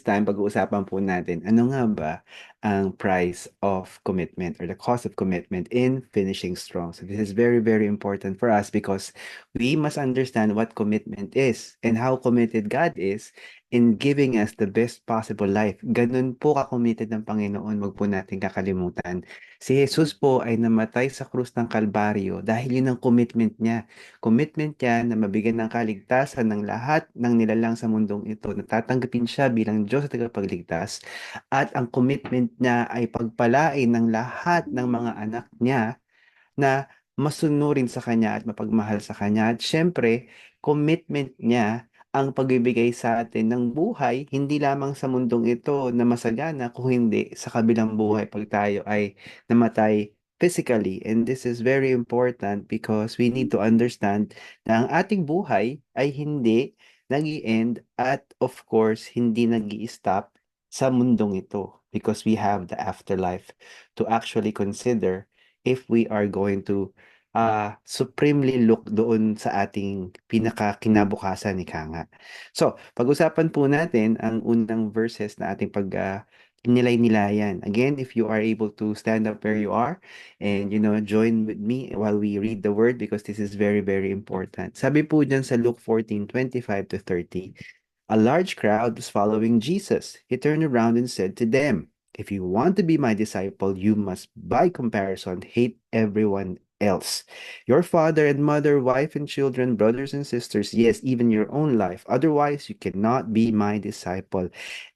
time, pag-uusapan po natin, ano nga ba ang price of commitment or the cost of commitment in finishing strong. So this is very, very important for us because we must understand what commitment is and how committed God is in giving us the best possible life. Ganun po ka-committed ng Panginoon, wag po natin kakalimutan. Si Jesus po ay namatay sa krus ng Kalbaryo dahil yun ang commitment niya. Commitment niya na mabigyan ng kaligtasan ng lahat ng nilalang sa mundong ito, na tatanggapin siya bilang Diyos at tagapagligtas, at ang commitment niya ay pagpalain ng lahat ng mga anak niya na masunurin sa Kanya at mapagmahal sa Kanya. At syempre, commitment niya ang pagbibigay sa atin ng buhay, hindi lamang sa mundong ito na masagana, kung hindi sa kabilang buhay pag tayo ay namatay physically. And this is very important because we need to understand na ang ating buhay ay hindi nag-i-end at of course, hindi nag-i-stop sa mundong ito because we have the afterlife to actually consider if we are going to supremely look doon sa ating pinaka-kinabukasan, ika nga. So, pag-usapan po natin ang unang verses na ating nilay-nilayan. Again, if you are able to stand up where you are and join with me while we read the word because this is very, very important. Sabi po dyan sa Luke 14:25 to 30, a large crowd was following Jesus. He turned around and said to them, if you want to be my disciple, you must, by comparison, hate everyone else. Your father and mother, wife and children, brothers and sisters, yes, even your own life. Otherwise, you cannot be my disciple.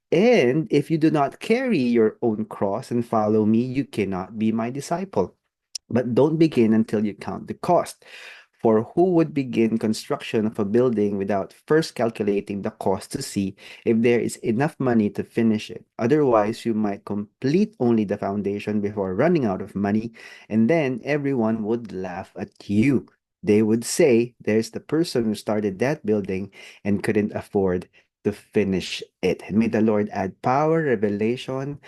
And if you do not carry your own cross and follow me, you cannot be my disciple. But don't begin until you count the cost. For who would begin construction of a building without first calculating the cost to see if there is enough money to finish it? Otherwise, you might complete only the foundation before running out of money, and then everyone would laugh at you. They would say, there's the person who started that building and couldn't afford to finish it. And may the Lord add power, revelation,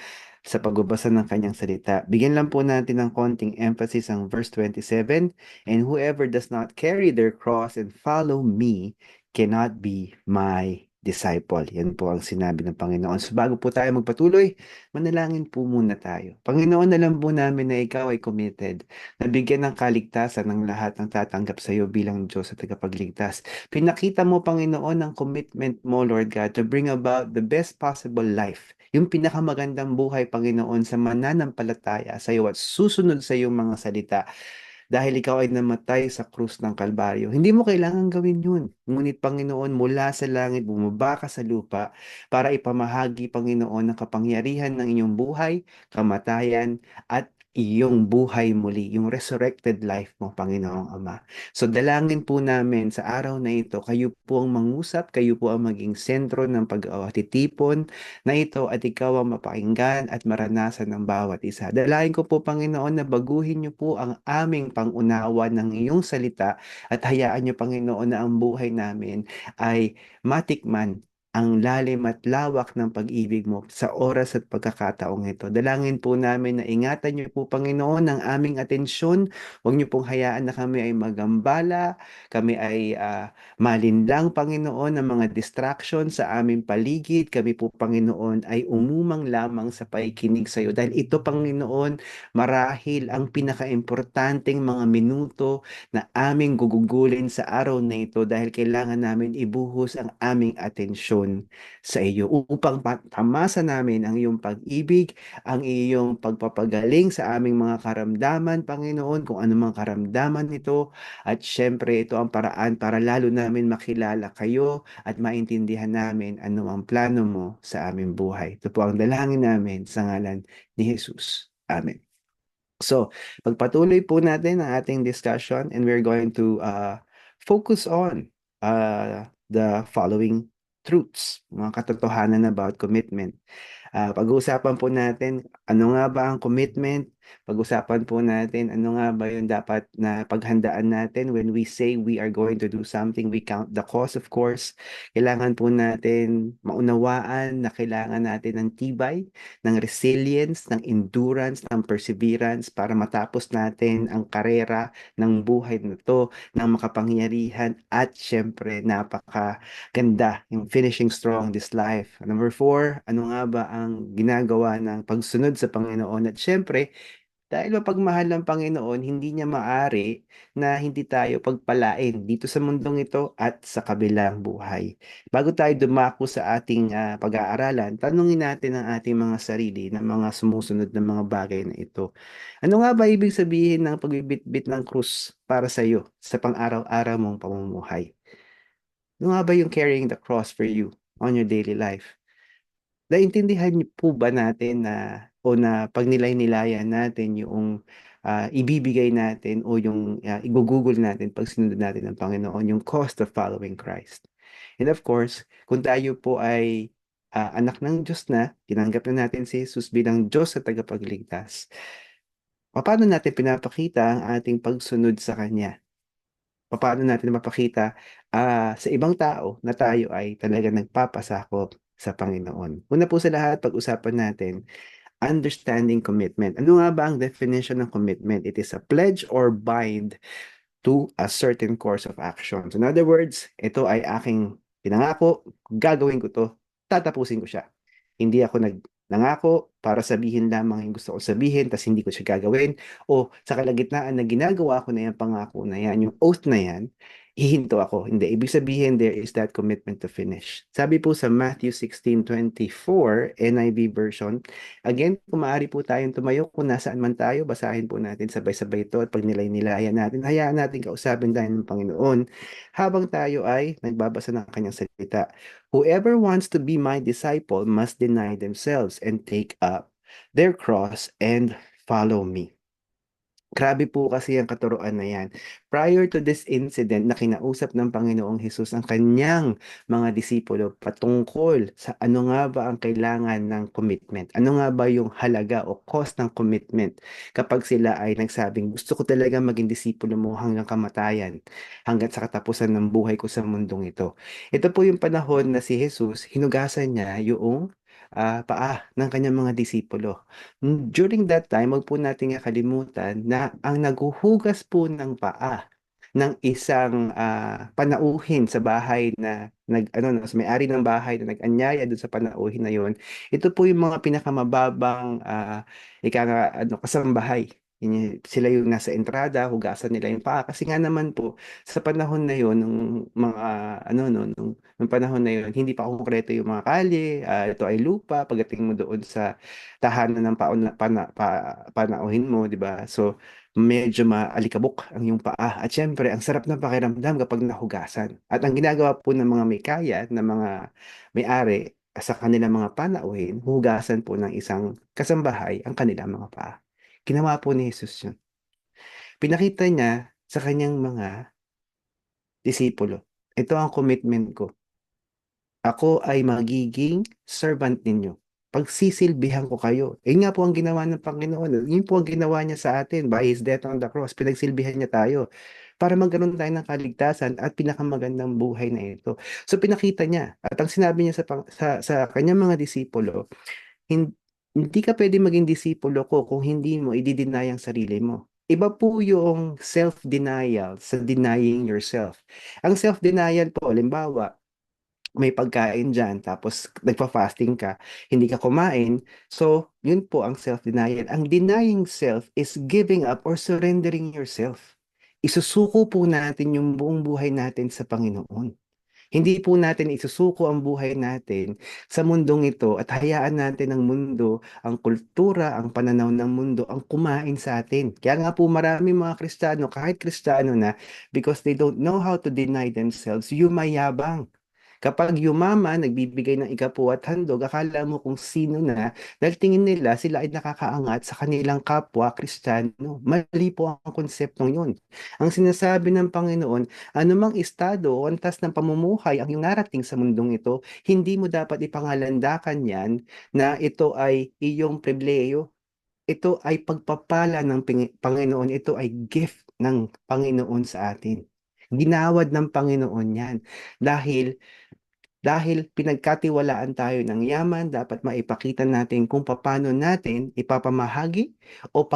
sa pagbabasa ng kanyang salita. Bigyan lang po natin ng konting emphasis ang verse 27, and whoever does not carry their cross and follow me cannot be my disciple. Yan po ang sinabi ng Panginoon. So bago po tayo magpatuloy, manalangin po muna tayo. Panginoon, alam po namin na ikaw ay committed na bigyan ng kaligtasan ng lahat ng tatanggap sa iyo bilang Diyos at tagapagligtas. Pinakita mo, Panginoon, ang commitment mo, Lord God, to bring about the best possible life, yung pinakamagandang buhay, Panginoon, sa mananampalataya sa iyo at susunod sa iyong mga salita. Dahil ikaw ay namatay sa krus ng Kalbaryo. Hindi mo kailangan gawin yun. Ngunit, Panginoon, mula sa langit, bumaba ka sa lupa para ipamahagi, Panginoon, ang kapangyarihan ng inyong buhay, kamatayan, at iyong buhay muli, yung resurrected life mo, Panginoong Ama. So dalangin po namin sa araw na ito, kayo po ang mangusap, kayo po ang maging sentro ng pag-atitipon na ito at ikaw ang mapakinggan at maranasan ng bawat isa. Dalangin ko po, Panginoon, na baguhin niyo po ang aming pangunawa ng iyong salita at hayaan niyo, Panginoon, na ang buhay namin ay matikman ang lalim at lawak ng pag-ibig mo sa oras at pagkakataong ito. Dalangin po namin na ingatan niyo po, Panginoon, ang aming atensyon. Huwag niyo pong hayaan na kami ay magambala, kami ay malinlang, Panginoon, ng mga distraction sa aming paligid. Kami po, Panginoon, ay umumang lamang sa pakikinig sa iyo. Dahil ito, Panginoon, marahil ang pinakaimportanteng mga minuto na aming gugugulin sa araw na ito dahil kailangan namin ibuhos ang aming atensyon sa iyo upang tamasa namin ang iyong pag-ibig, ang iyong pagpapagaling sa aming mga karamdaman, Panginoon, kung anumang karamdaman ito. At syempre, ito ang paraan para lalo namin makilala kayo at maintindihan namin ano ang plano mo sa aming buhay. Ito po ang dalangin namin sa ngalan ni Jesus. Amen. So, pagpatuloy po natin ang ating discussion and we're going to focus on the following truths, mga katotohanan about commitment. Pag-uusapan po natin, ano nga ba ang commitment? Pag-usapan po natin ano nga ba yung dapat na paghandaan natin when we say we are going to do something, we count the cost, of course. Kailangan po natin maunawaan na kailangan natin ng tibay, ng resilience, ng endurance, ng perseverance para matapos natin ang karera ng buhay na to ng makapangyarihan at syempre napakaganda yung finishing strong this life. Number four, ano nga ba ang ginagawa ng pagsunod sa Panginoon? At syempre, dahil mapagmahal ng Panginoon, hindi niya maari na hindi tayo pagpalain dito sa mundong ito at sa kabilang buhay. Bago tayo dumako sa ating pag-aaralan, tanungin natin ang ating mga sarili ng mga sumusunod na mga bagay na ito. Ano nga ba ibig sabihin ng pagbibitbit ng krus para sa iyo sa pang-araw-araw mong pamumuhay? Ano nga ba yung carrying the cross for you on your daily life? Naintindihan niyo po ba natin na o na pag nilay-nilayan natin yung ibibigay natin o yung igugugol natin pag sinunod natin ang Panginoon, yung cost of following Christ. And of course, kung tayo po ay anak ng Diyos na, tinanggap na natin si Jesus bilang Diyos at tagapagligtas, paano natin pinapakita ang ating pagsunod sa Kanya? Paano natin mapakita sa ibang tao na tayo ay talaga nagpapasakop sa Panginoon? Una po sa lahat, pag-usapan natin, understanding commitment. Ano nga ba ang definition ng commitment? It is a pledge or bind to a certain course of action. So in other words, ito ay aking pinangako, gagawin ko to, tatapusin ko siya. Hindi ako nangako para sabihin lamang yung gusto ko sabihin, tas hindi ko siya gagawin. O sa kalagitnaan na ginagawa ko na yung pangako na yan, yung oath na yan, hihinto ako. Hindi. Ibig sabihin, there is that commitment to finish. Sabi po sa Matthew 16:24, NIV version, again, kung maaari po tayong tumayo kung nasaan man tayo, basahin po natin sabay-sabay ito at pag nilay-nilayan natin, hayaan natin kausapin tayo ng Panginoon habang tayo ay nagbabasa ng kanyang salita. Whoever wants to be my disciple must deny themselves and take up their cross and follow me. Grabe po kasi ang katuruan na yan. Prior to this incident na kinausap ng Panginoong Hesus ang kanyang mga disipulo patungkol sa ano nga ba ang kailangan ng commitment. Ano nga ba yung halaga o cost ng commitment kapag sila ay nagsabing, gusto ko talaga maging disipulo mo hanggang kamatayan, hanggang sa katapusan ng buhay ko sa mundong ito. Ito po yung panahon na si Jesus, hinugasan niya yung paa ng kanyang mga disipulo. During that time, wag po nating kakalimutan na ang naghuhugas po ng paa ng isang panauhin sa bahay na sa may-ari ng bahay na nag-anyaya doon sa panauhin na yon. Ito po yung mga pinakamababang kasambahay. Sila yung nasa entrada, hugasan nila yung paa. Kasi nga naman po, sa panahon na yon, nung mga, nung panahon na yon, hindi pa konkreto yung mga kalye, ito ay lupa, pagdating mo doon sa tahanan ng panauhin mo, di ba? So, medyo maalikabok ang iyong paa. At syempre, ang sarap ng pakiramdam kapag nahugasan. At ang ginagawa po ng mga may kaya, ng mga may-ari, sa kanilang mga panauhin, hugasan po ng isang kasambahay ang kanilang mga paa. Ginawa po ni Jesus yun. Pinakita niya sa kanyang mga disipulo, ito ang commitment ko. Ako ay magiging servant ninyo. Pagsisilbihan ko kayo. Yun nga po ang ginawa ng Panginoon. Yun po ang ginawa niya sa atin by His death on the cross. Pinagsilbihan niya tayo para magkaroon tayo ng kaligtasan at pinakamagandang buhay na ito. So pinakita niya. At ang sinabi niya sa kanyang mga disipulo, hin- hindi ka pwede maging disipulo ko kung hindi mo i-deny ang sarili mo. Iba po yung self-denial sa denying yourself. Ang self-denial po, limbawa, may pagkain dyan, tapos nagpa-fasting ka, hindi ka kumain, so yun po ang self-denial. Ang denying self is giving up or surrendering yourself. Isusuko po natin yung buong buhay natin sa Panginoon. Hindi po natin isusuko ang buhay natin sa mundong ito at hayaan natin ang mundo, ang kultura, ang pananaw ng mundo ang kumain sa atin. Kaya nga po marami mga Kristiyano, kahit Kristiyano na, because they don't know how to deny themselves, yumayabang. Kapag yumaman, nagbibigay ng ikapu at handog, akala mo kung sino na, dahil tingin nila sila ay nakakaangat sa kanilang kapwa Kristiyano. Mali po ang konseptong yun. Ang sinasabi ng Panginoon, anumang estado o antas ng pamumuhay ang iyong narating sa mundong ito, hindi mo dapat ipangalandakan yan na ito ay iyong pribileyo. ito ay pagpapala ng Panginoon, ito ay gift ng Panginoon sa atin. Ginawad ng Panginoon yan. Dahil dahil pinagkatiwalaan tayo ng yaman, dapat maipakita natin kung paano natin ipapamahagi o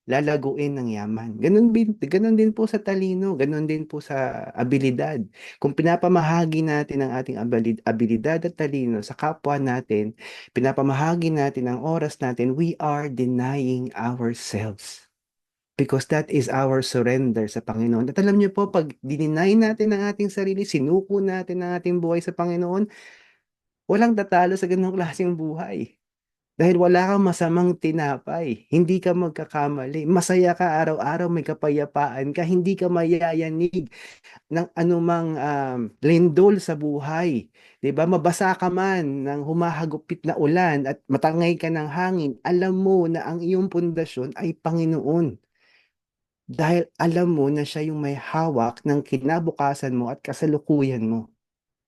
lalaguin ng yaman. Ganun din po sa talino, ganun din po sa abilidad. Kung pinapamahagi natin ang ating abilidad at talino sa kapwa natin, pinapamahagi natin ang oras natin, we are denying ourselves. Because that is our surrender sa Panginoon. At alam niyo po, pag dininay natin ang ating sarili, sinuko natin ang ating buhay sa Panginoon, walang tatalo sa ganong klaseng buhay. Dahil wala kang masamang tinapay, hindi ka magkakamali, masaya ka araw-araw, may kapayapaan ka, hindi ka mayayanig ng anumang lindol sa buhay. 'Di ba? Mabasa ka man ng humahagupit na ulan at matangay ka ng hangin, alam mo na ang iyong pundasyon ay Panginoon. Dahil alam mo na siya yung may hawak ng kinabukasan mo at kasalukuyan mo.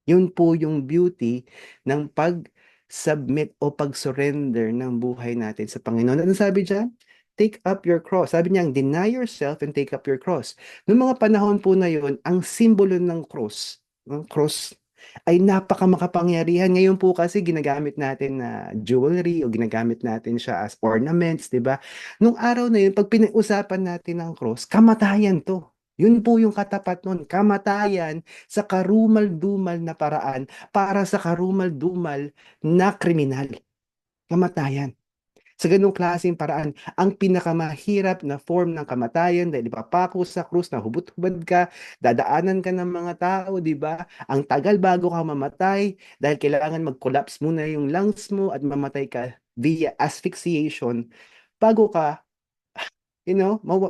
Yun po yung beauty ng pag-submit o pag-surrender ng buhay natin sa Panginoon. Ano sabi diyan? Take up your cross. Sabi niya, deny yourself and take up your cross. Noong mga panahon po na yun, ang simbolo ng cross ay napaka makapangyarihan. Ngayon po kasi ginagamit natin na jewelry o ginagamit natin siya as ornaments, di ba? Nung araw na yun, pag pinag-usapan natin ng cross, kamatayan to. Yun po yung katapat nun, kamatayan sa karumal-dumal na paraan para sa karumal-dumal na kriminal. Kamatayan. Sa ganung klaseng paraan, ang pinakamahirap na form ng kamatayan dahil ipapako sa krus na hubot-hubad ka, dadaanan ka ng mga tao, di ba? Ang tagal bago ka mamatay dahil kailangan mag-collapse muna yung lungs mo at mamatay ka via asphyxiation bago ka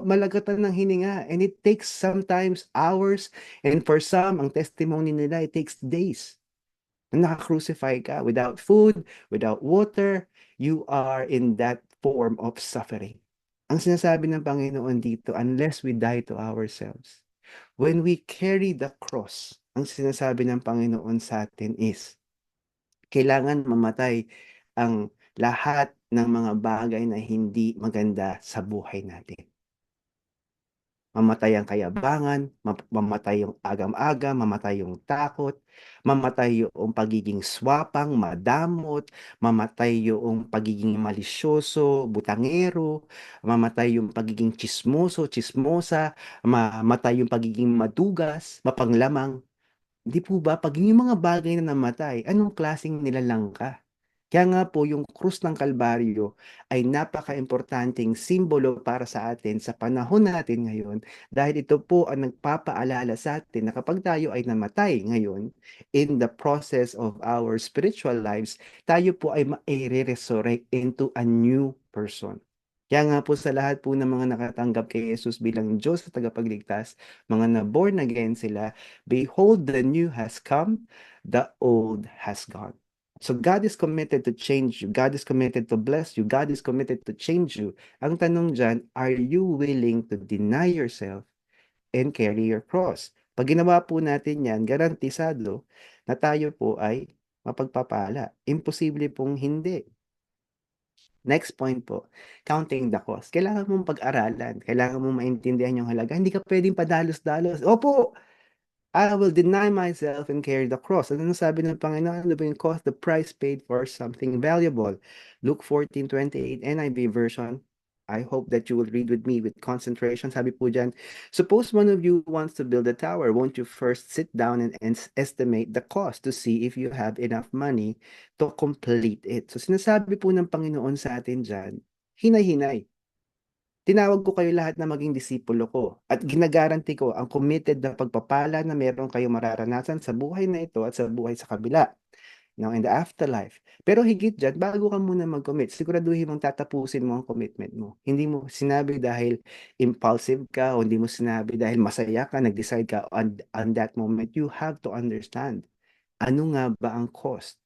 malagatan ng hininga. And it takes sometimes hours. And for some, ang testimony nila, it takes days. Na naka-crucify ka without food, without water, you are in that form of suffering. Ang sinasabi ng Panginoon dito, unless we die to ourselves, when we carry the cross, ang sinasabi ng Panginoon sa atin is, kailangan mamatay ang lahat ng mga bagay na hindi maganda sa buhay natin. Mamatay ang kayabangan, mamatay yung agam-agam, mamatay yung takot, mamatay yung pagiging swapang, madamot, mamatay yung pagiging malisyoso, butangero, mamatay yung pagiging chismoso, chismosa, mamatay yung pagiging madugas, mapanglamang. Di po ba, pag yung mga bagay na namatay, anong klaseng nilalang ka? Kaya nga po yung krus ng Kalbaryo ay napaka-importanting simbolo para sa atin sa panahon natin ngayon dahil ito po ang nagpapaalala sa atin na kapag tayo ay namatay ngayon in the process of our spiritual lives, tayo po ay ma-resurrect into a new person. Kaya nga po sa lahat po ng mga nakatanggap kay Jesus bilang Diyos at tagapagligtas, mga na-born again sila, behold, the new has come, the old has gone. So God is committed to change you. God is committed to bless you. God is committed to change you. Ang tanong dyan, are you willing to deny yourself and carry your cross? Pag ginawa po natin yan, garantisado na tayo po ay mapagpapala. Imposible pong hindi. Next point po, counting the cost. Kailangan mong pag-aralan. Kailangan mong maintindihan yung halaga. Hindi ka pwedeng padalos-dalos. Opo, I will deny myself and carry the cross. Ano sabi ng Panginoon? Ano ba yung cost? The price paid for something valuable. Luke 14:28 NIV version. I hope that you will read with me with concentration. Sabi po dyan, suppose one of you wants to build a tower. Won't you first sit down and estimate the cost to see if you have enough money to complete it? So sinasabi po ng Panginoon sa atin dyan, hinay-hinay. Tinawag ko kayo lahat na maging disipulo ko at ginagaranti ko ang committed na pagpapala na meron kayong mararanasan sa buhay na ito at sa buhay sa kabila, in the afterlife. Pero higit dyan, bago ka muna mag-commit, siguraduhin mong tatapusin mo ang commitment mo. Hindi mo sinabi dahil impulsive ka o hindi mo sinabi dahil masaya ka, nag-decide ka on that moment. You have to understand, ano nga ba ang cost?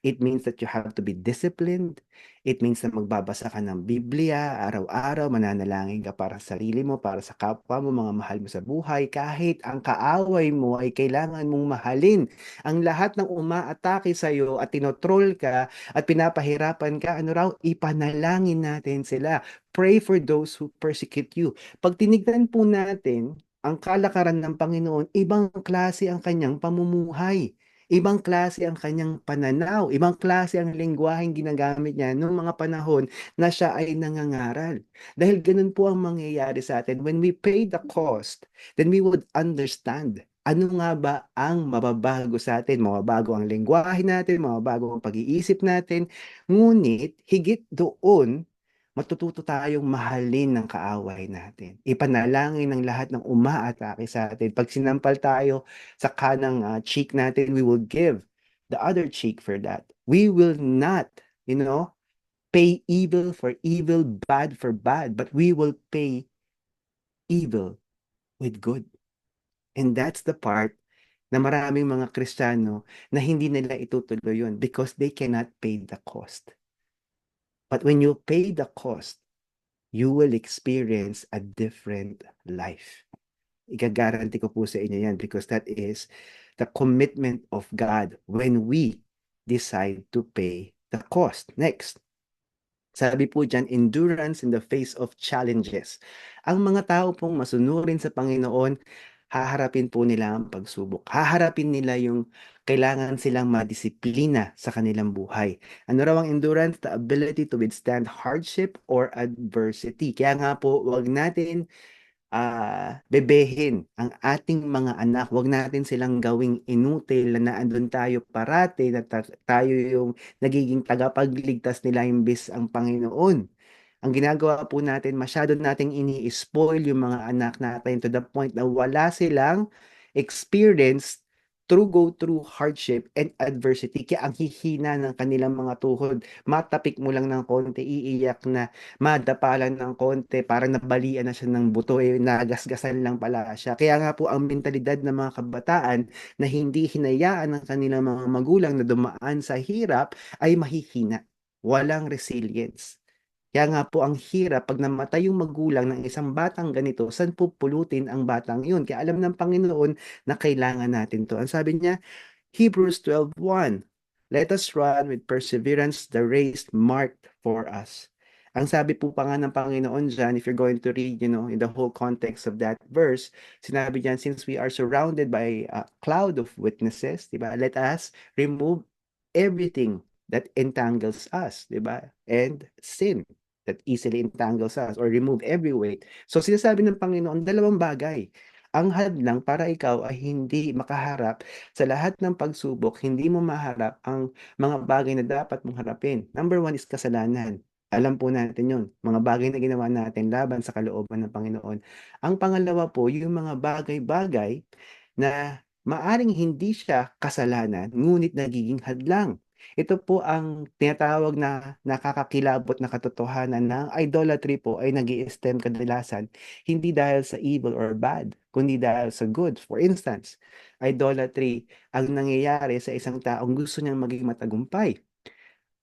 It means that you have to be disciplined. It means na magbabasa ka ng Biblia araw-araw, mananalangin ka para sa sarili mo, para sa kapwa mo, mga mahal mo sa buhay, kahit ang kaaway mo ay kailangan mong mahalin. Ang lahat ng umaatake sa iyo at tinotroll ka at pinapahirapan ka, ano raw, ipanalangin natin sila. Pray for those who persecute you. Pag tinignan po natin ang kalakaran ng Panginoon, ibang klase ang kanyang pamumuhay. Ibang klase ang kanyang pananaw, ibang klase ang lengguwaheng ginagamit niya noong mga panahon na siya ay nangangaral. Dahil ganun po ang mangyayari sa atin. When we pay the cost, then we would understand ano nga ba ang mababago sa atin. Mababago ang lengguwahe natin, mababago ang pag-iisip natin. Ngunit, higit doon, matututo tayong mahalin ng kaaway natin. Ipanalangin ng lahat ng umaatake sa atin. Pag sinampal tayo sa kanang cheek natin, we will give the other cheek for that. We will not, pay evil for evil, bad for bad, but we will pay evil with good. And that's the part na maraming mga Kristiyano na hindi nila itutuloy yun because they cannot pay the cost. But when you pay the cost, you will experience a different life. Igagaranti ko po sa inyo yan because that is the commitment of God when we decide to pay the cost. Next, sabi po dyan, endurance in the face of challenges. Ang mga tao pong masunurin sa Panginoon, haharapin po nila ang pagsubok. Haharapin nila yung kailangan silang madisiplina sa kanilang buhay. Ano raw ang endurance? The ability to withstand hardship or adversity. Kaya nga po, wag natin bebehin ang ating mga anak. Huwag natin silang gawing inutil na naandun tayo parati, na tayo yung nagiging tagapagligtas nila imbis ang Panginoon. Ang ginagawa po natin, masyado nating ini-spoil yung mga anak natin to the point na wala silang experience go through hardship and adversity. Kaya ang hihina ng kanilang mga tuhod. Matapik mo lang ng konti, iiyak na, madapalan ng konti, parang nabalian na siya ng buto, nagasgasan lang pala siya. Kaya nga po ang mentalidad ng mga kabataan na hindi hinayaan ng kanilang mga magulang na dumaan sa hirap ay mahihina. Walang resilience. Kaya nga po ang hirap pag namatay yung magulang ng isang batang ganito, saan po pulutin ang batang yun? Kaya alam ng Panginoon na kailangan natin to. Ang sabi niya, Hebrews 12:1, let us run with perseverance the race marked for us. Ang sabi po pa nga ng Panginoon dyan, if you're going to read, in the whole context of that verse, sinabi dyan, since we are surrounded by a cloud of witnesses, di ba? Let us remove everything that entangles us, di ba? And sin that easily entangles us or remove every weight. So sinasabi ng Panginoon, dalawang bagay. Ang hadlang para ikaw ay hindi makaharap sa lahat ng pagsubok, hindi mo maharap ang mga bagay na dapat mong harapin. Number one is kasalanan. Alam po natin yun. Mga bagay na ginawa natin laban sa kalooban ng Panginoon. Ang pangalawa po, yung mga bagay-bagay na maaring hindi siya kasalanan, ngunit nagiging hadlang. Ito po ang tinatawag na nakakakilabot na katotohanan na idolatry po ay nag-i-stem kadalasan hindi dahil sa evil or bad, kundi dahil sa good. For instance, idolatry ang nangyayari sa isang taong gusto niyang maging matagumpay.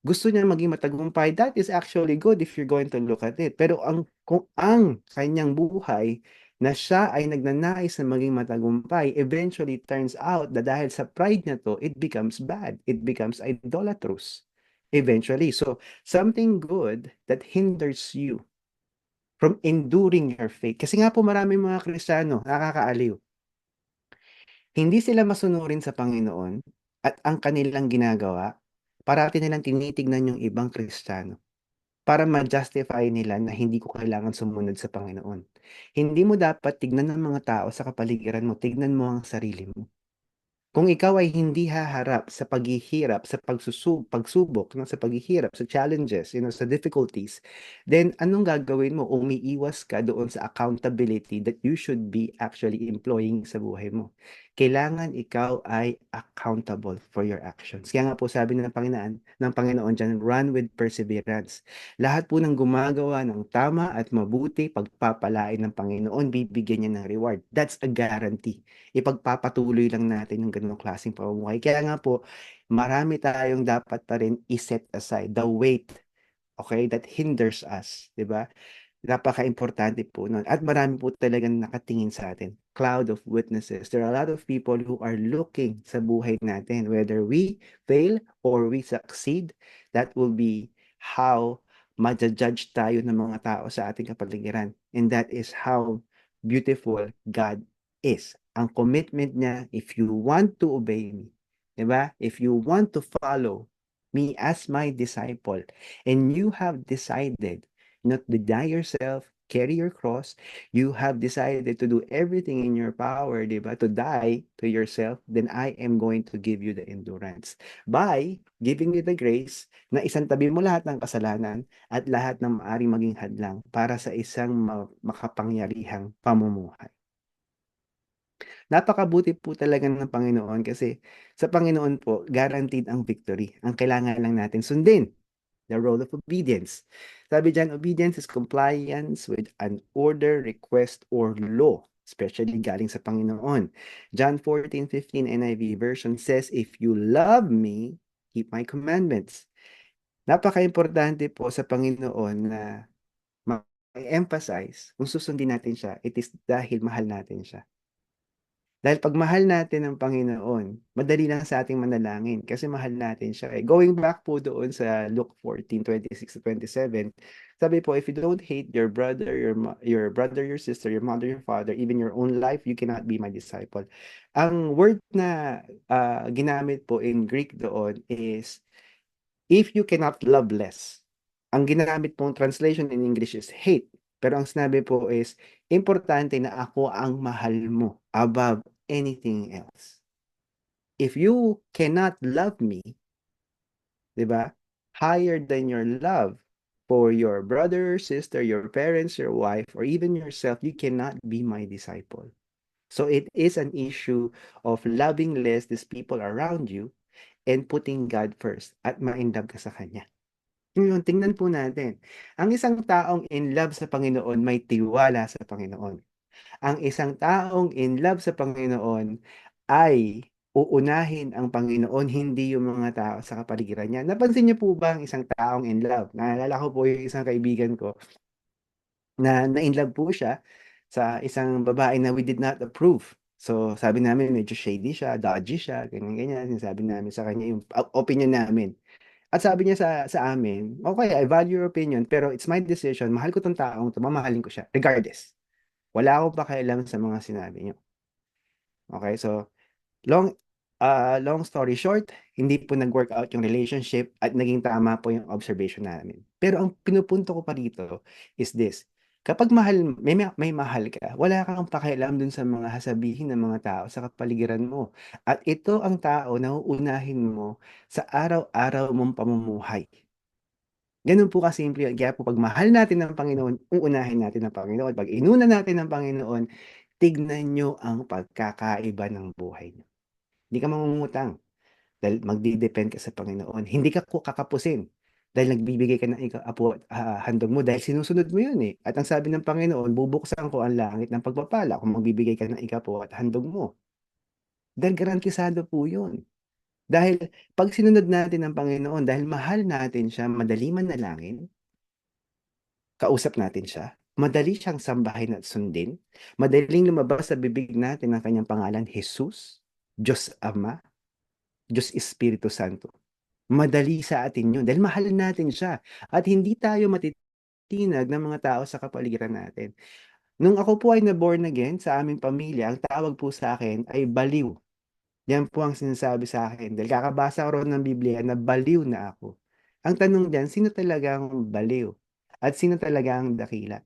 Gusto niyang maging matagumpay, that is actually good if you're going to look at it. Pero kung ang kanyang buhay na siya ay nagnanais na maging matagumpay, eventually turns out na dahil sa pride niya to, it becomes bad. It becomes idolatrous. Eventually. So, something good that hinders you from enduring your faith. Kasi nga po marami mga Kristiyano, nakakaaliw. Hindi sila masunurin sa Panginoon at ang kanilang ginagawa, parati nilang tinitignan yung ibang Kristiyano para ma-justify nila na hindi ko kailangan sumunod sa Panginoon. Hindi mo dapat tignan ng mga tao sa kapaligiran mo, tignan mo ang sarili mo. Kung ikaw ay hindi haharap sa paghihirap, sa pagsubok, no, sa paghihirap, sa challenges, sa difficulties, then anong gagawin mo? Umiiwas ka doon sa accountability that you should be actually employing sa buhay mo. kailangan ikaw ay accountable for your actions. Kaya nga po sabi ng Panginoon diyan, run with perseverance. Lahat po ng gumagawa ng tama at mabuti, pagpapalain ng Panginoon, bibigyan niya ng reward. That's a guarantee. Ipagpapatuloy lang natin yung ganung klaseng pamumuhay. Kaya nga po, marami tayong dapat pa rin i-set aside the weight, okay, that hinders us, 'di ba? Napakaimportante po nun at marami po talagang nakatingin sa atin. Cloud of witnesses. There are a lot of people who are looking sa buhay natin. Whether we fail or we succeed, that will be how ma-judge tayo ng mga tao sa ating kapaligiran. And that is how beautiful God is. Ang commitment niya, if you want to obey me, di ba? If you want to follow me as my disciple, and you have decided not deny yourself, carry your cross. You have decided to do everything in your power, di ba? To die to yourself, then I am going to give you the endurance. By giving you the grace na isantabi mo lahat ng kasalanan at lahat ng maaring maging hadlang para sa isang makapangyarihang pamumuhay. Napakabuti po talaga ng Panginoon kasi sa Panginoon po, guaranteed ang victory. Ang kailangan lang natin sundin the role of obedience. Sabi dyan, obedience is compliance with an order, request, or law, especially galing sa Panginoon. John 14:15 NIV version says, if you love me, keep my commandments. Napaka-importante po sa Panginoon na ma-emphasize, kung susundin natin siya, it is dahil mahal natin siya. Dahil pag mahal natin ang Panginoon, madali lang sa ating manalangin kasi mahal natin siya. Going back po doon sa Luke 14:26-27, sabi po, if you don't hate your brother, your brother, your sister, your mother, your father, even your own life, you cannot be my disciple. Ang word na ginamit po in Greek doon is, if you cannot love less. Ang ginamit pong translation in English is hate. Pero ang sinabi po is, importante na ako ang mahal mo above anything else. If you cannot love me, di ba, higher than your love for your brother, sister, your parents, your wife, or even yourself, you cannot be my disciple. So it is an issue of loving less these people around you and putting God first at ma-inlove ka sa Kanya. Ngayon, tingnan po natin. Ang isang taong in love sa Panginoon may tiwala sa Panginoon. Ang isang taong in love sa Panginoon ay uunahin ang Panginoon, hindi yung mga tao sa kapaligiran niya. Napansin niyo po ba ang isang taong in love? Naalala ko po yung isang kaibigan ko na in love po siya sa isang babae na we did not approve. So, sabi namin medyo shady siya, dodgy siya, ganyan-ganyan. Sinasabi namin sa kanya yung opinion namin. At sabi niya sa amin, okay, I value your opinion, pero it's my decision. Mahal ko tong taong to, mamahalin ko siya, regardless. Wala akong pakialam sa mga sinabi niyo. Okay, so long long story short, hindi po nag-work out yung relationship at naging tama po yung observation namin. Pero ang pinupunto ko pa dito is this, kapag may mahal ka, wala kang pakialam dun sa mga sasabihin ng mga tao sa kapaligiran mo. At ito ang tao na uunahin mo sa araw-araw mong pamumuhay. Ganun po kasimple yun. Kaya po pag mahal natin ng Panginoon, uunahin natin ang Panginoon. Pag inuna natin ng Panginoon, tignan nyo ang pagkakaiba ng buhay niyo. Hindi ka mangungutang dahil magdi-depend ka sa Panginoon. Hindi ka kakapusin dahil nagbibigay ka ng apo at handog mo dahil sinusunod mo yun eh. At ang sabi ng Panginoon, bubuksan ko ang langit ng pagpapala kung magbibigay ka ng ikapo at handog mo. Dahil garantisado po yun. Dahil pag sinunod natin ang Panginoon, dahil mahal natin siya, madali manalangin, kausap natin siya, madali siyang sambahin at sundin, madaling lumabas sa bibig natin ang kanyang pangalan, Jesus, Diyos Ama, Diyos Espiritu Santo. Madali sa atin yun dahil mahal natin siya at hindi tayo matitinag ng mga tao sa kapaligiran natin. Nung ako po ay na-born again sa aming pamilya, ang tawag po sa akin ay baliw. Yan po ang sinasabi sa akin. Dahil kakabasa ko ron ng Biblia na baliw na ako. Ang tanong diyan, sino talagang baliw? At sino talagang dakila?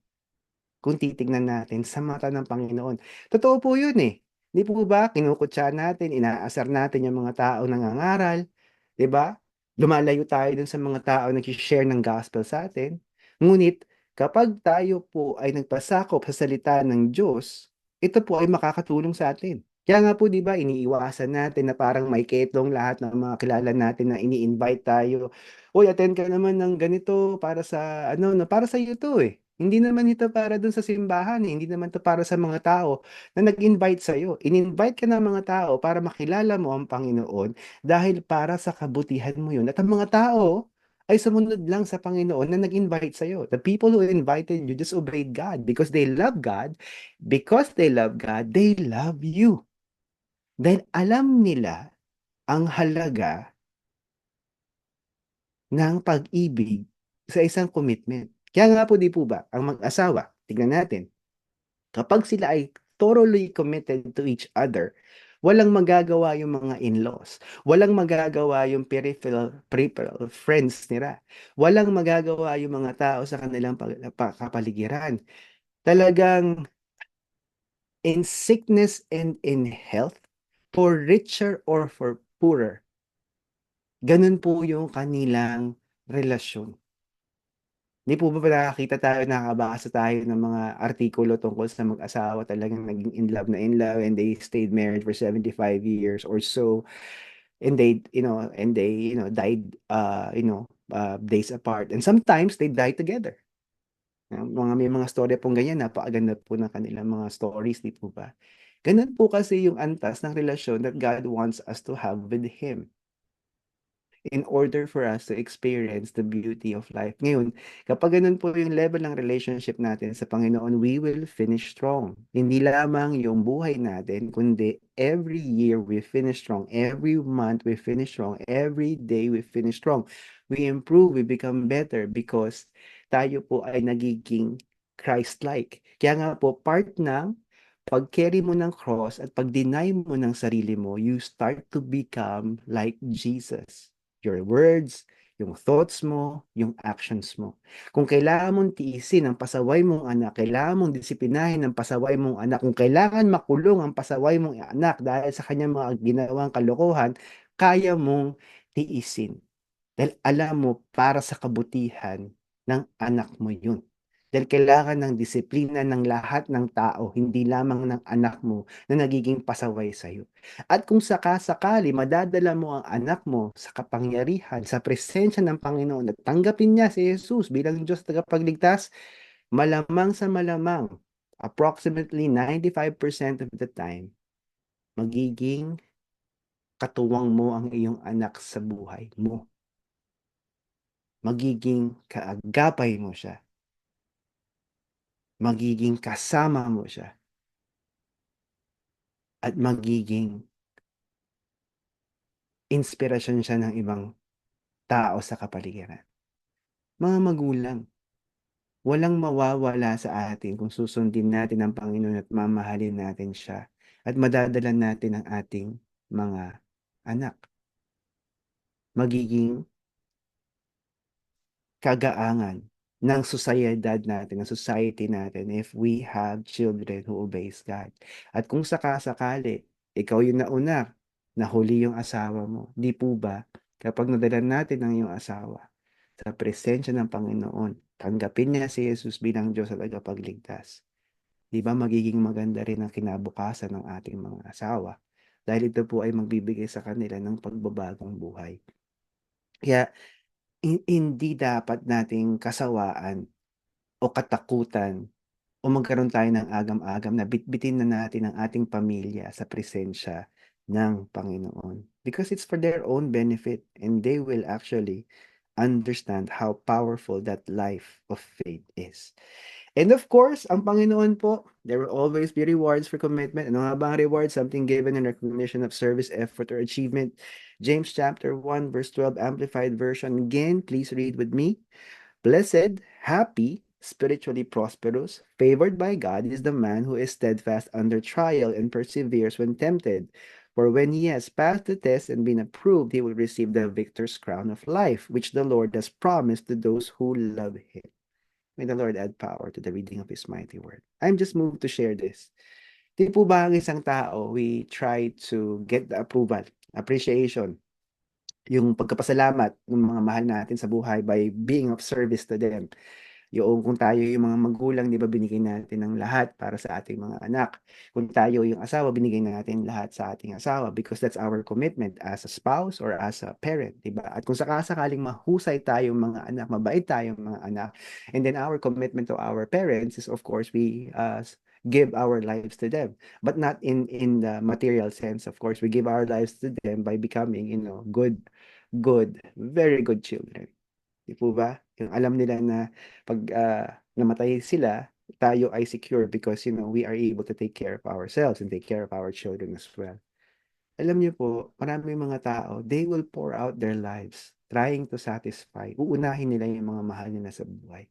Kung titignan natin sa mata ng Panginoon. Totoo po yun eh. Di po ba? Kinukutsa natin, inaasar natin yung mga tao nangangaral. Di ba? Lumalayo tayo dun sa mga tao nag-share ng gospel sa atin. Ngunit, kapag tayo po ay nagpasakop sa salita ng Diyos, ito po ay makakatulong sa atin. Kaya nga po 'di ba iniiwasan natin na parang may ketong lahat ng mga kilala natin na ini-invite tayo, "Uy, attend ka naman ng ganito para sa ano 'no, para sa'yo 'to, eh. Hindi naman ito para dun sa simbahan, eh, hindi naman 'to para sa mga tao na nag-invite sa'yo. In-invite ka ng mga tao para makilala mo ang Panginoon dahil para sa kabutihan mo yun at ang mga tao ay sumunod lang sa Panginoon na nag-invite sa'yo. The people who invited you just obeyed God because they love God. Because they love God, they love you." Dahil alam nila ang halaga ng pag-ibig sa isang commitment. Kaya nga po 'di po ba, ang mag-asawa, tignan natin, kapag sila ay thoroughly committed to each other, walang magagawa yung mga in-laws, walang magagawa yung peripheral friends nila, walang magagawa yung mga tao sa kanilang kapaligiran. Talagang in sickness and in health, for richer or for poorer, gano'n po yung kanilang relasyon. 'Di po ba nakakita tayo, nakakabasa tayo ng mga artikulo tungkol sa mag-asawa talagang naging in love and they stayed married for 75 years or so and they died, days apart and sometimes they died together. May mga storya pong ganyan, napakaganda po ng kanilang mga stories, 'di po ba? Gano'n po kasi yung antas ng relasyon that God wants us to have with Him, in order for us to experience the beauty of life. Ngayon, kapag ganun po yung level ng relationship natin sa Panginoon, we will finish strong. Hindi lamang yung buhay natin, kundi every year we finish strong, every month we finish strong, every day we finish strong. We improve, we become better because tayo po ay nagiging Christ-like. Kaya nga po, part ng pag-carry mo ng cross at pag-deny mo ng sarili mo, you start to become like Jesus. Your words, yung thoughts mo, yung actions mo. Kung kailangan mong tiisin ang pasaway mong anak, kailangan mong disiplinahin ang pasaway mong anak, kung kailangan makulong ang pasaway mong anak dahil sa kanyang mga ginawang kalokohan, kaya mong tiisin. Dahil alam mo para sa kabutihan ng anak mo yun. Dahil kailangan ng disiplina ng lahat ng tao, hindi lamang ng anak mo na nagiging pasaway sa'yo. At kung sakasakali madadala mo ang anak mo sa kapangyarihan, sa presensya ng Panginoon at tanggapin niya si Jesus bilang Diyos tagapagligtas, malamang sa malamang, approximately 95% of the time, magiging katuwang mo ang iyong anak sa buhay mo. Magiging kaagapay mo siya. Magiging kasama mo siya. At magiging inspirasyon siya ng ibang tao sa kapaligiran. Mga magulang, walang mawawala sa atin kung susundin natin ang Panginoon at mamahalin natin siya at madadala natin ang ating mga anak. Magiging kagaangan ng sosyedad natin, ng society natin if we have children who obeys God. At kung sakasakali, ikaw yung nauna, nahuli yung asawa mo, di po ba, kapag nadala natin ang iyong asawa sa presensya ng Panginoon, tanggapin niya si Jesus bilang Diyos at tagapagligtas, di ba magiging maganda rin ang kinabukasan ng ating mga asawa dahil ito po ay magbibigay sa kanila ng pagbabagong buhay. Kaya hindi dapat nating kasawaan o katakutan o magkaroon tayo ng agam-agam na bitbitin na natin ang ating pamilya sa presensya ng Panginoon. Because it's for their own benefit and they will actually understand how powerful that life of faith is. And of course, ang Panginoon po, there will always be rewards for commitment. Ano nga ba ang reward? Something given in recognition of service, effort, or achievement. James chapter 1, verse 12, Amplified Version. Again, please read with me. Blessed, happy, spiritually prosperous, favored by God is the man who is steadfast under trial and perseveres when tempted. For when he has passed the test and been approved, he will receive the victor's crown of life, which the Lord has promised to those who love him. May the Lord add power to the reading of His mighty word. I'm just moved to share this. Di po ba ang isang tao, we try to get the approval, appreciation, yung pagkapasalamat ng mga mahal natin sa buhay by being of service to them. Yung kung tayo yung mga magulang, 'di ba binigay natin ang lahat para sa ating mga anak. Kung tayo yung asawa, binigay natin lahat sa ating asawa because that's our commitment as a spouse or as a parent, 'di ba? At kung sakasakaling mahusay tayong mga anak, mabait tayong mga anak, and then our commitment to our parents is of course we give our lives to them, but not in the material sense. Of course, we give our lives to them by becoming, very good children. Di po ba? Yung alam nila na pag namatay sila, tayo ay secure because we are able to take care of ourselves and take care of our children as well. Alam niyo po, maraming mga tao, they will pour out their lives trying to satisfy. Uunahin nila yung mga mahal nila sa buhay.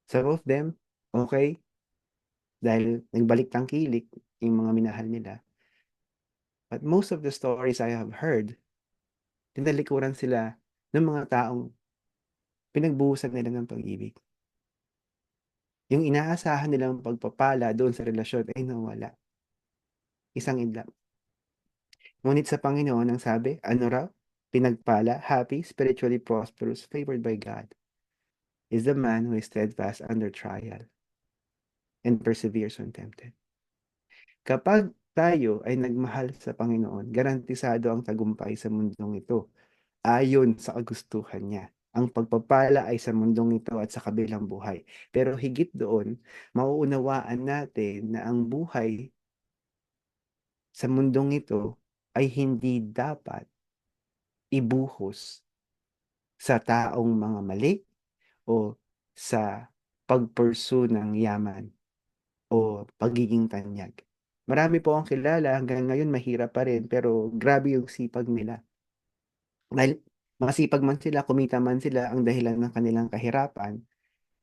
Some of them, okay, dahil nagbalik tangkilik yung mga minahal nila. But most of the stories I have heard, tinalikuran sila ng mga taong pinagbuhusan nila ng pag-ibig. Yung inaasahan nilang pagpapala doon sa relasyon ay nawala. Isang idlap. Ngunit sa Panginoon ang sabi, ano raw? Pinagpala, happy, spiritually prosperous, favored by God, is the man who is steadfast under trial and perseveres when tempted. Kapag tayo ay nagmahal sa Panginoon, garantisado ang tagumpay sa mundong ito ayon sa kagustuhan niya. Ang pagpapala ay sa mundong ito at sa kabilang buhay. Pero higit doon, mauunawaan natin na ang buhay sa mundong ito ay hindi dapat ibuhos sa taong mga mali o sa pag-pursue ng yaman o pagiging tanyag. Marami po ang kilala hanggang ngayon mahirap pa rin pero grabe yung sipag nila. Dahil masipag man sila, kumita man sila, ang dahilan ng kanilang kahirapan,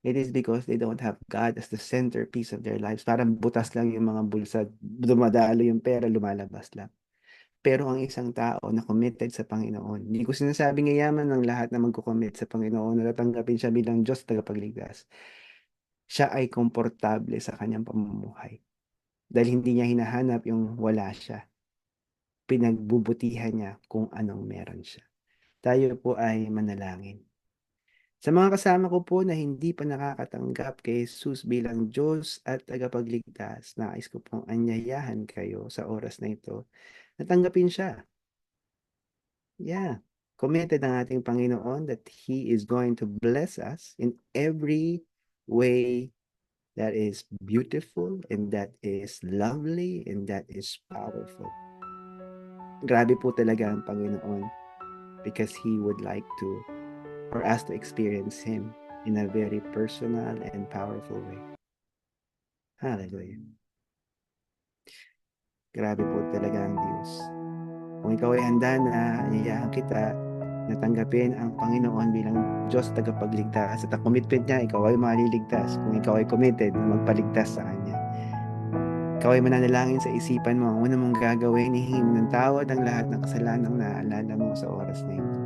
it is because they don't have God as the centerpiece of their lives. Parang butas lang yung mga bulsa, dumadalo yung pera, lumalabas lang. Pero ang isang tao na committed sa Panginoon, hindi ko sinasabing yayaman ng lahat na magko-commit sa Panginoon na tatanggapin siya bilang Diyos tagapagligtas. Siya ay komportable sa kanyang pamumuhay. Dahil hindi niya hinahanap yung wala siya. Pinagbubutihan niya kung anong meron siya. Tayo po ay manalangin. Sa mga kasama ko po na hindi pa nakakatanggap kay Jesus bilang Diyos at tagapagligtas, nais ko pong anyayahan kayo sa oras na ito na tanggapin siya. Yeah. Committed ang ating Panginoon that He is going to bless us in every way that is beautiful and that is lovely and that is powerful. Grabe po talaga ang Panginoon because He would like to, for us to experience Him in a very personal and powerful way. Hallelujah. Grabe po talaga ang Diyos. Kung ikaw ay handa na, anyayahan kita na tanggapin ang Panginoon bilang Diyos tagapagligtas at ang commitment niya, ikaw ay maliligtas kung ikaw ay committed na magpaligtas sa Kanya. Ikaw ay mananalangin sa isipan mo, ang una mong gagawin, hihingi mo ng tawad ang lahat ng kasalanang naalala mo sa oras na ito.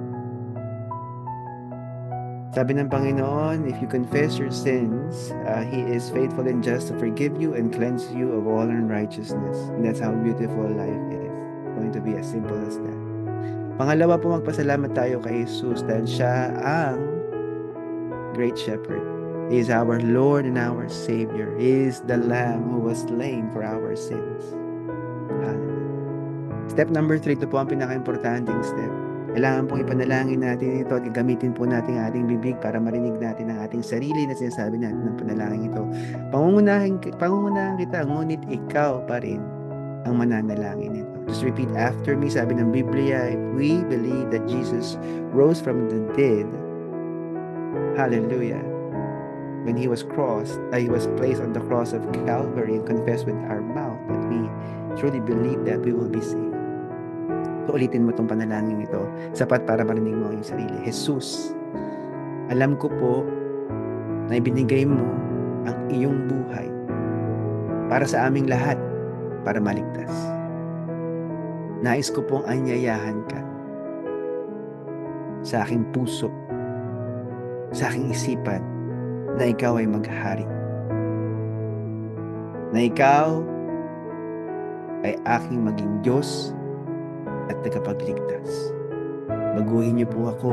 Sabi ng Panginoon, if you confess your sins, He is faithful and just to forgive you and cleanse you of all unrighteousness. And that's how beautiful life is. It's going to be as simple as that. Pangalawa po, magpasalamat tayo kay Jesus dahil siya ang Great Shepherd. He is our Lord and our Savior. He is the Lamb who was slain for our sins. Hallelujah. Step number 3, ito po ang pinaka-importanting step. Kailangan pong ipanalangin natin ito at gagamitin po natin ang ating bibig para marinig natin ang ating sarili na sinasabi natin ng panalangin ito. Pangungunahan kita, ngunit ikaw pa rin ang mananalangin nito. Just repeat after me. Sabi ng Biblia, if we believe that Jesus rose from the dead, hallelujah, when He was placed on the cross of Calvary and confess with our mouth that we truly believe that we will be saved. So, ulitin mo itong panalangin ito. Sapat para marinig mo ang iyong sarili. Jesus, alam ko po na ibinigay mo ang iyong buhay para sa aming lahat, para maligtas. Nais ko pong anyayahan ka sa aking puso, sa aking isipan, na ikaw ay maghari. Na ikaw ay aking maging Diyos at tagapagligtas. Baguhin niyo po ako.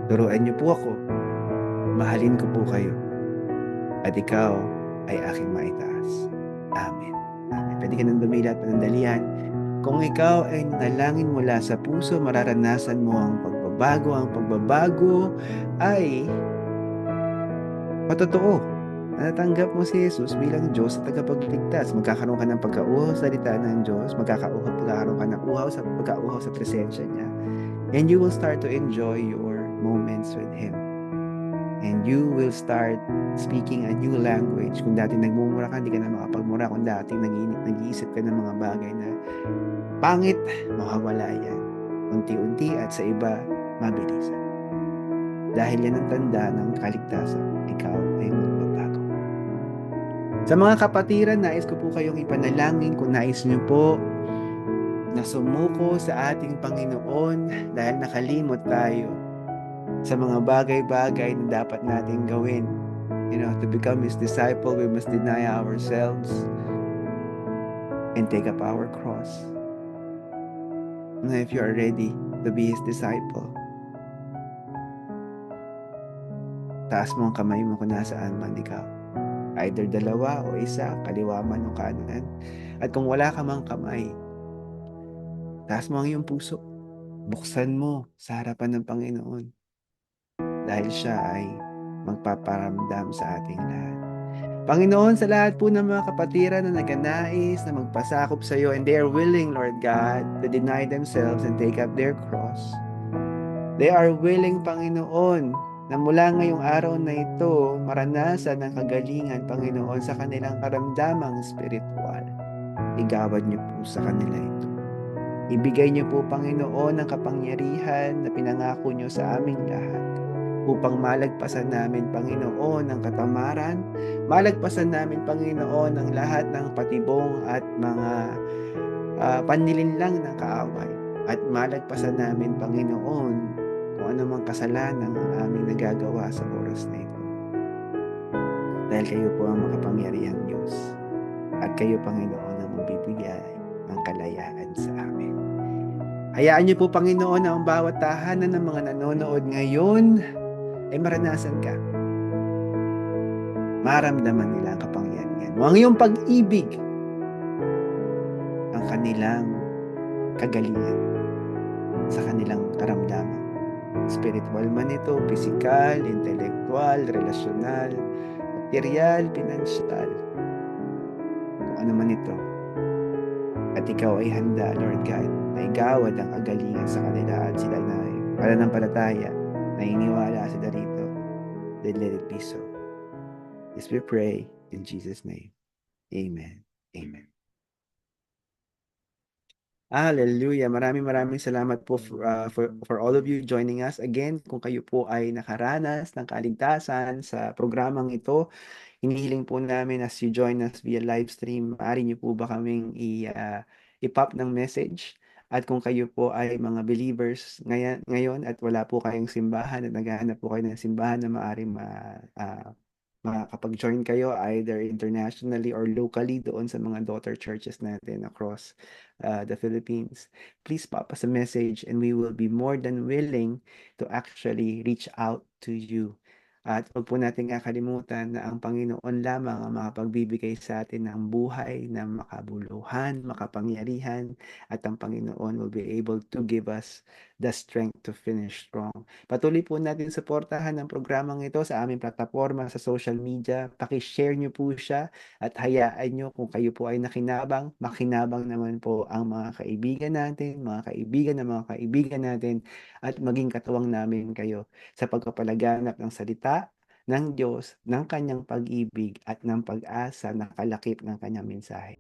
Turuan niyo po ako mahalin ko po kayo, at ikaw ay aking maitaas. Amen. Amen. Pwede ka nang dumila at panandalian. Kung ikaw ay nanalangin mula sa puso, mararanasan mo ang pagbabago. Ang pagbabago ay patotoo. Natanggap mo si Jesus bilang Diyos at tagapagligtas. Magkakaroon ka ng pagkauhaw sa salita ng Diyos. Magkakaroon ka ng pagkauhaw sa presensya niya. And you will start to enjoy your moments with Him. And you will start speaking a new language. Kung dati nagmumura ka, hindi ka na makapagmura. Kung dati nag-iisip ka ng mga bagay na pangit, mawawala yan. Unti-unti at sa iba, mabilisan. Dahil yan ang tanda ng kaligtasan. Ikaw ay magbabago. Sa mga kapatiran, nais ko po kayong ipanalangin kung nais niyo po na sumuko sa ating Panginoon dahil nakalimot tayo sa mga bagay-bagay na dapat nating gawin. To become His disciple, we must deny ourselves and take up our cross. If you are ready to be His disciple, taas mo ang kamay mo kung nasaan man ikaw. Either dalawa o isa, kaliwa man o kanan. At kung wala ka mang kamay, taas mo ang iyong puso. Buksan mo sa harapan ng Panginoon. Dahil siya ay magpaparamdam sa ating lahat. Panginoon, sa lahat po ng mga kapatiran na nagnanais na magpasakop sa iyo, and they are willing, Lord God, to deny themselves and take up their cross. They are willing, Panginoon, na mula ngayong araw na ito, maranasan ang kagalingan, Panginoon, sa kanilang karamdamang spiritual. Igawad niyo po sa kanila ito. Ibigay niyo po, Panginoon, ang kapangyarihan na pinangako niyo sa aming lahat upang malagpasan namin, Panginoon, ang katamaran, malagpasan namin, Panginoon, ang lahat ng patibong at mga panlilinlang ng kaaway, at malagpasan namin, Panginoon, kung anumang kasalanan ang aming nagagawa sa oras na ito. Dahil kayo po ang makapangyarihang Diyos, at kayo, Panginoon, ang magbibigay ng kalayaan sa amin. Hayaan niyo po, Panginoon, na ang bawat tahanan ng mga nanonood ngayon ay maranasan ka. Maramdaman nila ang kapangyarihan mo. Ang iyong pag-ibig, ang kanilang kagalingan sa kanilang karamdaman. Spiritual man ito, physical, intellectual, relasyonal, material, pinansyal, kung ano man ito. At ikaw ay handa, Lord God, na igawad ang kagalingan sa kanila at sila na pananampalataya, naniniwala sila rito. Then let it be so. Yes, we pray in Jesus' name. Amen. Amen. Hallelujah. Maraming salamat po for all of you joining us. Again, kung kayo po ay nakaranas ng kaligtasan sa programang ito, hinihiling po namin as you join us via live stream, maaari niyo po ba kaming i-pop ng message? At kung kayo po ay mga believers ngayon at wala po kayong simbahan at naghahanap po kayo ng simbahan na maaaring makakapag-join kayo either internationally or locally doon sa mga daughter churches natin across the Philippines, please pop us a message and we will be more than willing to actually reach out to you. At huwag po natin kakalimutan na ang Panginoon lamang ang makapagbibigay sa atin ng buhay na makabuluhan, makapangyarihan, at ang Panginoon will be able to give us the strength to finish strong. Patuloy po natin suportahan ang programang ito sa aming plataforma sa social media. Paki-share nyo po siya at hayaan nyo kung kayo po ay nakinabang, makinabang naman po ang mga kaibigan natin, mga kaibigan ng mga kaibigan natin, at maging katuwang namin kayo sa pagpapalaganap ng salita ng Diyos, ng kanyang pag-ibig at ng pag-asa na kalakip ng kanyang mensahe.